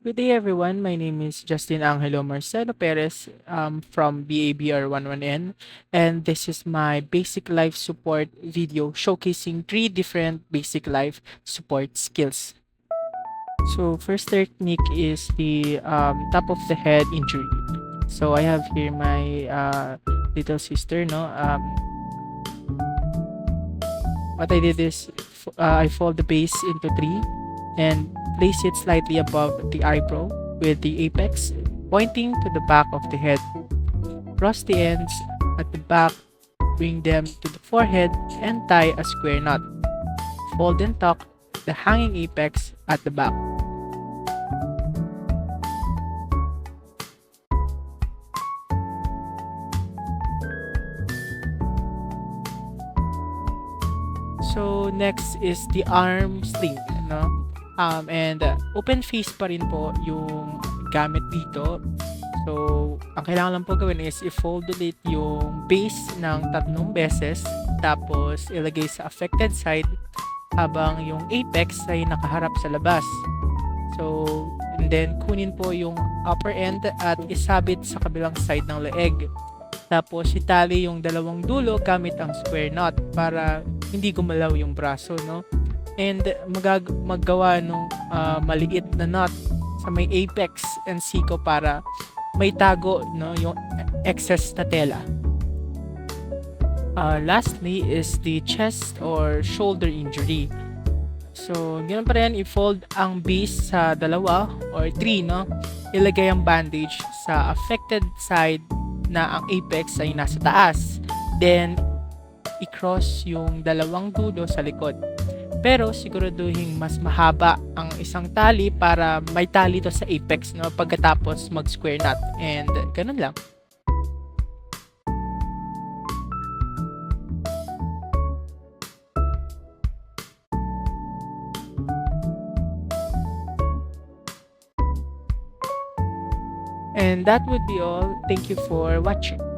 Good day, everyone. My name is Justin Angelo Marcelo Perez from BABR 11N, and this is my basic life support video showcasing three different basic life support skills. So, first technique is the top of the head injury. So, I have here my little sister. No, what I did is I fold the base into three and place it slightly above the eyebrow with the apex pointing to the back of the head. Cross the ends at the back, bring them to the forehead, and tie a square knot. Fold and tuck the hanging apex at the back. So next is the arm sling, no? And open face pa rin po yung gamit dito. So, ang kailangan lang po gawin is i-fold ulit yung base ng 3 beses, tapos ilagay sa affected side habang yung apex ay nakaharap sa labas. So, and then kunin po yung upper end at isabit sa kabilang side ng leeg. Tapos itali yung dalawang dulo gamit ang square knot para hindi gumalaw yung braso, no? And maggawa nung maliit na knot sa may apex and siko para may tago, no, yung excess na tela. Lastly is the chest or shoulder injury. So, ganoon pa rin, i-fold ang base sa dalawa or three, no? Ilagay ang bandage sa affected side na ang apex ay nasa taas. Then, i-cross yung dalawang dulo sa likod. Pero siguraduhin mas mahaba ang isang tali para may tali to sa apex, no, pagkatapos mag-square knot. And ganun lang. And that would be all. Thank you for watching.